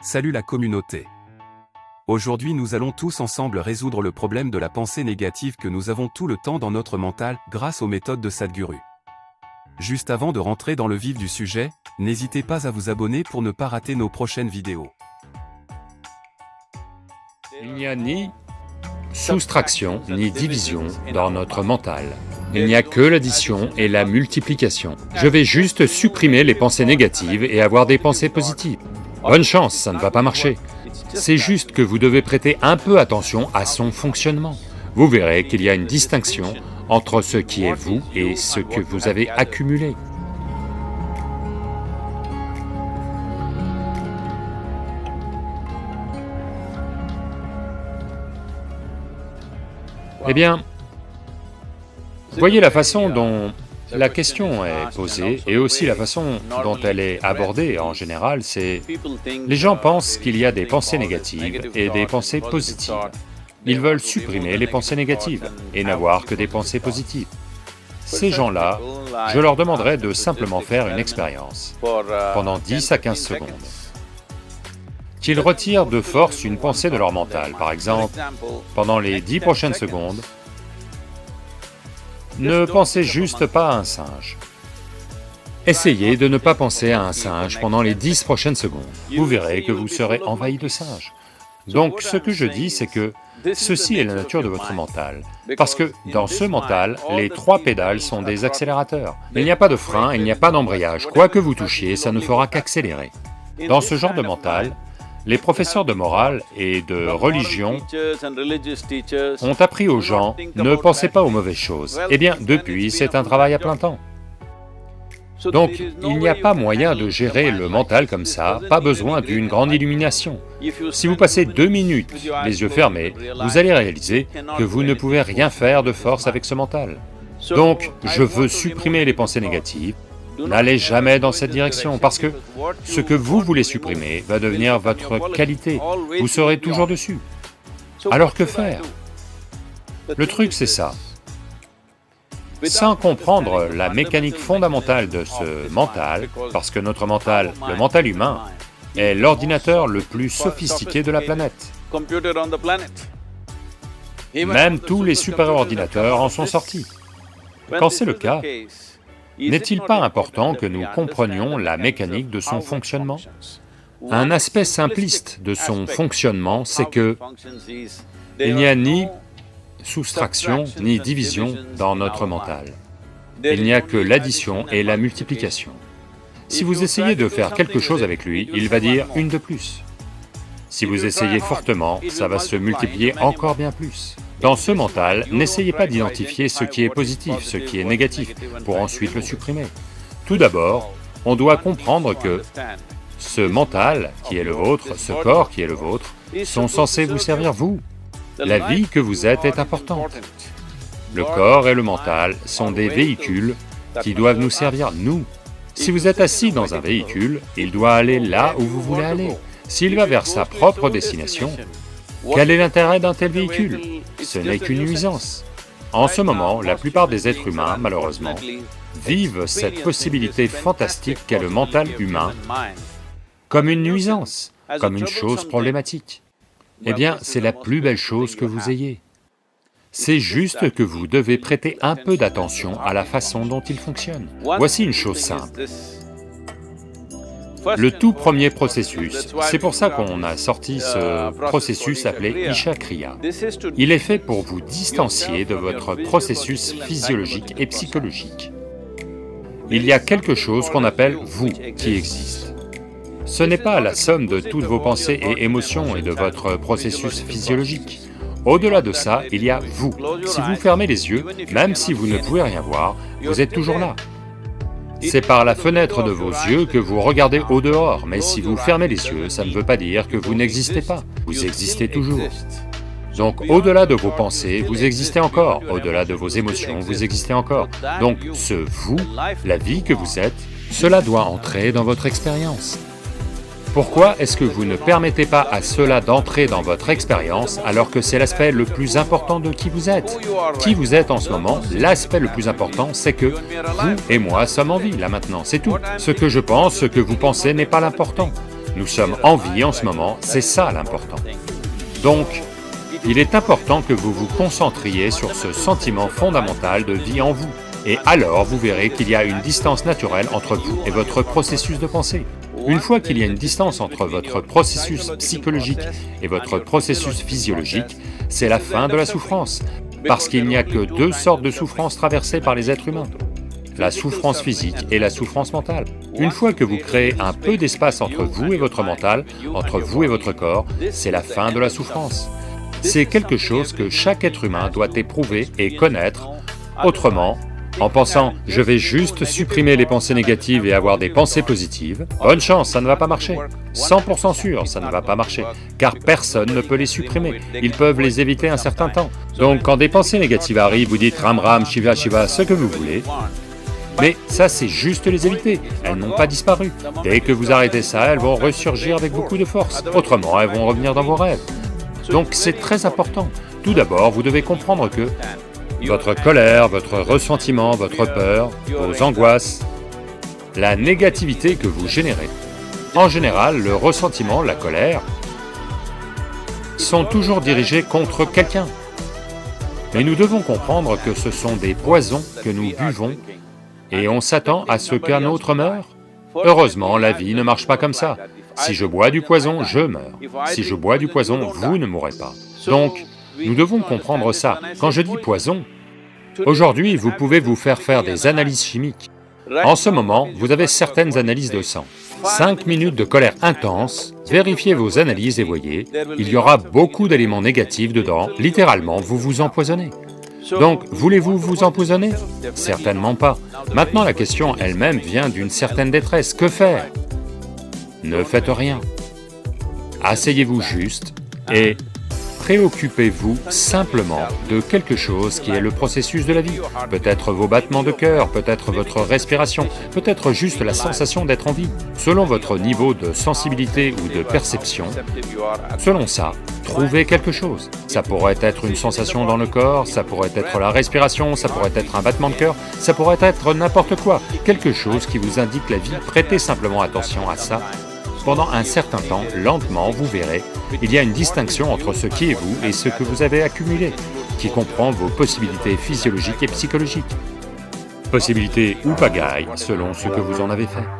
Salut la communauté. Aujourd'hui nous allons tous ensemble résoudre le problème de la pensée négative que nous avons tout le temps dans notre mental grâce aux méthodes de Sadhguru. Juste avant de rentrer dans le vif du sujet, n'hésitez pas à vous abonner pour ne pas rater nos prochaines vidéos. Il n'y a ni soustraction ni division dans notre mental. Il n'y a que l'addition et la multiplication. Je vais juste supprimer les pensées négatives et avoir des pensées positives. Bonne chance, ça ne va pas marcher. C'est juste que vous devez prêter un peu attention à son fonctionnement. Vous verrez qu'il y a une distinction entre ce qui est vous et ce que vous avez accumulé. Eh bien, voyez la façon dont la question est posée et aussi la façon dont elle est abordée en général, c'est... Les gens pensent qu'il y a des pensées négatives et des pensées positives. Ils veulent supprimer les pensées négatives et n'avoir que des pensées positives. Ces gens-là, je leur demanderais de simplement faire une expérience pendant 10 à 15 secondes. Qu'ils retirent de force une pensée de leur mental, par exemple, pendant les 10 prochaines secondes, ne pensez juste pas à un singe. Essayez de ne pas penser à un singe pendant les 10 prochaines secondes. Vous verrez que vous serez envahi de singes. Donc ce que je dis, c'est que ceci est la nature de votre mental. Parce que dans ce mental, les 3 pédales sont des accélérateurs. Il n'y a pas de frein, il n'y a pas d'embrayage. Quoi que vous touchiez, ça ne fera qu'accélérer. Dans ce genre de mental, les professeurs de morale et de religion ont appris aux gens « ne pensez pas aux mauvaises choses ». Eh bien, depuis, c'est un travail à plein temps. Donc, il n'y a pas moyen de gérer le mental comme ça, pas besoin d'une grande illumination. Si vous passez 2 minutes les yeux fermés, vous allez réaliser que vous ne pouvez rien faire de force avec ce mental. Donc, je veux supprimer les pensées négatives. N'allez jamais dans cette direction, parce que ce que vous voulez supprimer va devenir votre qualité, vous serez toujours dessus. Alors que faire? Le truc c'est ça. Sans comprendre la mécanique fondamentale de ce mental, parce que notre mental, le mental humain, est l'ordinateur le plus sophistiqué de la planète. Même tous les super-ordinateurs en sont sortis. Quand c'est le cas, n'est-il pas important que nous comprenions la mécanique de son fonctionnement? Un aspect simpliste de son fonctionnement, c'est que il n'y a ni soustraction ni division dans notre mental. Il n'y a que l'addition et la multiplication. Si vous essayez de faire quelque chose avec lui, il va dire une de plus. Si vous essayez fortement, ça va se multiplier encore bien plus. Dans ce mental, n'essayez pas d'identifier ce qui est positif, ce qui est négatif, pour ensuite le supprimer. Tout d'abord, on doit comprendre que ce mental qui est le vôtre, ce corps qui est le vôtre, sont censés vous servir vous. La vie que vous êtes est importante. Le corps et le mental sont des véhicules qui doivent nous servir nous. Si vous êtes assis dans un véhicule, il doit aller là où vous voulez aller. S'il va vers sa propre destination, quel est l'intérêt d'un tel véhicule? Ce n'est qu'une nuisance. En ce moment, la plupart des êtres humains, malheureusement, vivent cette possibilité fantastique qu'est le mental humain comme une nuisance, comme une chose problématique. Eh bien, c'est la plus belle chose que vous ayez. C'est juste que vous devez prêter un peu d'attention à la façon dont il fonctionne. Voici une chose simple. Le tout premier processus, c'est pour ça qu'on a sorti ce processus appelé Isha Kriya. Il est fait pour vous distancier de votre processus physiologique et psychologique. Il y a quelque chose qu'on appelle vous qui existe. Ce n'est pas la somme de toutes vos pensées et émotions et de votre processus physiologique. Au-delà de ça, il y a vous. Si vous fermez les yeux, même si vous ne pouvez rien voir, vous êtes toujours là. C'est par la fenêtre de vos yeux que vous regardez au dehors, mais si vous fermez les yeux, ça ne veut pas dire que vous n'existez pas, vous existez toujours. Donc au-delà de vos pensées, vous existez encore, au-delà de vos émotions, vous existez encore. Donc ce vous, la vie que vous êtes, cela doit entrer dans votre expérience. Pourquoi est-ce que vous ne permettez pas à cela d'entrer dans votre expérience alors que c'est l'aspect le plus important de qui vous êtes? Qui vous êtes en ce moment, l'aspect le plus important, c'est que vous et moi sommes en vie, là maintenant, c'est tout. Ce que je pense, ce que vous pensez n'est pas l'important. Nous sommes en vie en ce moment, c'est ça l'important. Donc, il est important que vous vous concentriez sur ce sentiment fondamental de vie en vous. Et alors, vous verrez qu'il y a une distance naturelle entre vous et votre processus de pensée. Une fois qu'il y a une distance entre votre processus psychologique et votre processus physiologique, c'est la fin de la souffrance, parce qu'il n'y a que deux sortes de souffrances traversées par les êtres humains, la souffrance physique et la souffrance mentale. Une fois que vous créez un peu d'espace entre vous et votre mental, entre vous et votre corps, c'est la fin de la souffrance. C'est quelque chose que chaque être humain doit éprouver et connaître, autrement, en pensant « je vais juste supprimer les pensées négatives et avoir des pensées positives », bonne chance, ça ne va pas marcher. 100% sûr, ça ne va pas marcher, car personne ne peut les supprimer, ils peuvent les éviter un certain temps. Donc quand des pensées négatives arrivent, vous dites « ram ram, shiva shiva », ce que vous voulez, mais ça c'est juste les éviter, elles n'ont pas disparu. Dès que vous arrêtez ça, elles vont ressurgir avec beaucoup de force, autrement elles vont revenir dans vos rêves. Donc c'est très important. Tout d'abord, vous devez comprendre que votre colère, votre ressentiment, votre peur, vos angoisses, la négativité que vous générez. En général, le ressentiment, la colère, sont toujours dirigés contre quelqu'un. Mais nous devons comprendre que ce sont des poisons que nous buvons et on s'attend à ce qu'un autre meure. Heureusement, la vie ne marche pas comme ça. Si je bois du poison, je meurs. Si je bois du poison, vous ne mourrez pas. Donc, nous devons comprendre ça. Quand je dis poison, aujourd'hui, vous pouvez vous faire des analyses chimiques. En ce moment, vous avez certaines analyses de sang. 5 minutes de colère intense, vérifiez vos analyses et voyez, il y aura beaucoup d'éléments négatifs dedans, littéralement, vous vous empoisonnez. Donc, voulez-vous vous empoisonner? Certainement pas. Maintenant, la question elle-même vient d'une certaine détresse. Que faire? Ne faites rien. Asseyez-vous juste et préoccupez-vous simplement de quelque chose qui est le processus de la vie. Peut-être vos battements de cœur, peut-être votre respiration, peut-être juste la sensation d'être en vie. Selon votre niveau de sensibilité ou de perception, selon ça, trouvez quelque chose. Ça pourrait être une sensation dans le corps, ça pourrait être la respiration, ça pourrait être un battement de cœur, ça pourrait être n'importe quoi. Quelque chose qui vous indique la vie, prêtez simplement attention à ça. Pendant un certain temps, lentement, vous verrez, il y a une distinction entre ce qui est vous et ce que vous avez accumulé, qui comprend vos possibilités physiologiques et psychologiques. Possibilités ou pagailles, selon ce que vous en avez fait.